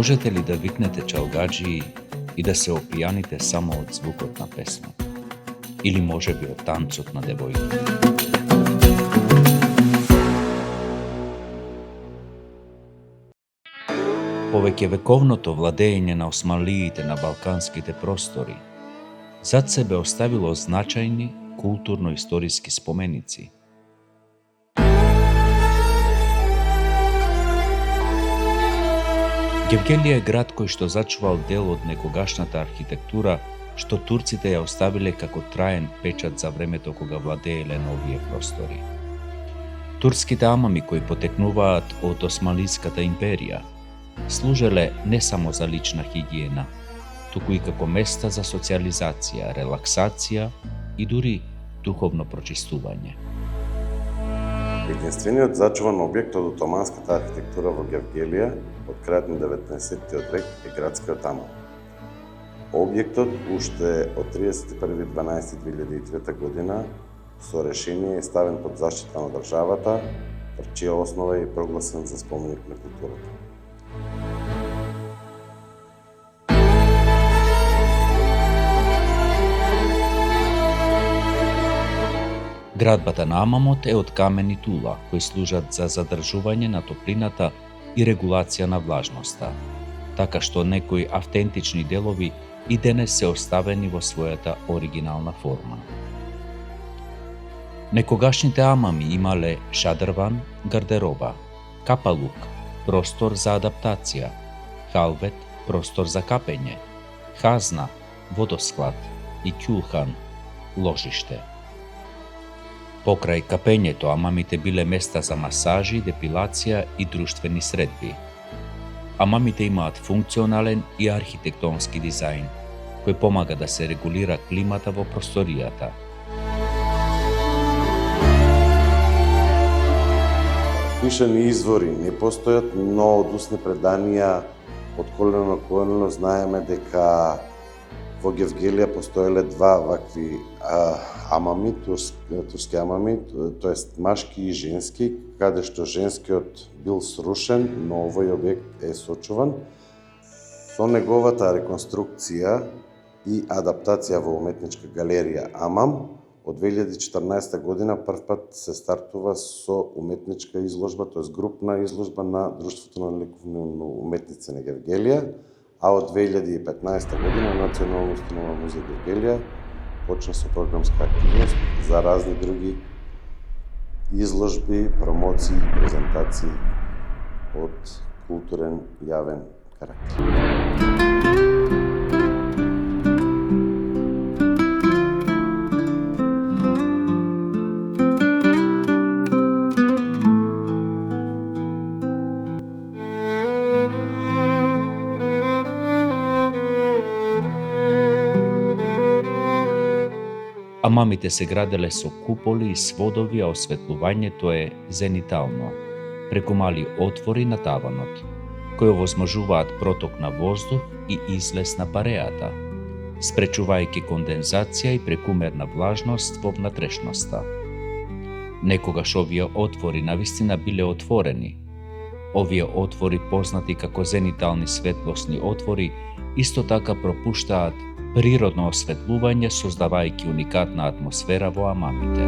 Можете ли да викнете чалгаџии и да се опијаните само од звукот на песната? Или можеби од танцот на девојките? Повеќевековното владење на османлиите на балканските простори зад себе оставило значајни културно-историски споменици. Гевгелија е град кој што зачувал дел од некогашната архитектура што турците ја оставиле како траен печат за времето кога владееле на овие простори. Турските амами кои потекнуваат од Османлиската империја служеле не само за лична хигиена, туку и како места за социализација, релаксација и дури духовно прочистување. Единствениот зачуван објект од отоманската архитектура во Гевгелија од крајот на 19. век е градскиот амам. Објектот уште од 31.12.2003 година со решение е ставен под заштита на државата, врз чија основа е прогласен за споменик на културата. Градбата на амамот е од камен и тула, кои служат за задржување на топлината и регулација на влажноста, така што некои автентични делови и денес се оставени во својата оригинална форма. Некогашните амами имале шадрван, гардероба, капалук, простор за адаптација, халвет, простор за капење, хазна, водосклад и ќулхан, ложиште. Покрај капењето, амамите биле места за масажи, депилација и друштвени средби. Амамите имаат функционален и архитектонски дизајн, кој помага да се регулира климата во просторијата. Пишани извори не постојат, но од устни преданија од колено на колено знаеме дека во Гевгелија постоеле два вакви амами, турски амами, тоест машки и женски, каде што женскиот бил срушен, но овој објект е сочуван. Со неговата реконструкција и адаптација во уметничка галерија Амам, од 2014 година првпат се стартува со уметничка изложба, тоест групна изложба на Друштвото на ликовни уметници на Гевгелија, а од 2015 година Национална установа музеј Гевгелија почна со програмска активност за разни други изложби, промоции, презентации од културен јавен карактер. Амамите се граделе со куполи и сводови, а осветлувањето е зенитално, преку мали отвори на таванот, кои овозможуваат проток на воздух и излез на пареата, спречувајќи кондензација и прекумерна влажност во внатрешноста. Некогаш овие отвори навистина биле отворени. Овие отвори, познати како зенитални светлосни отвори, исто така пропуштаат природно осветлување, создавајќи уникатна атмосфера во амамите.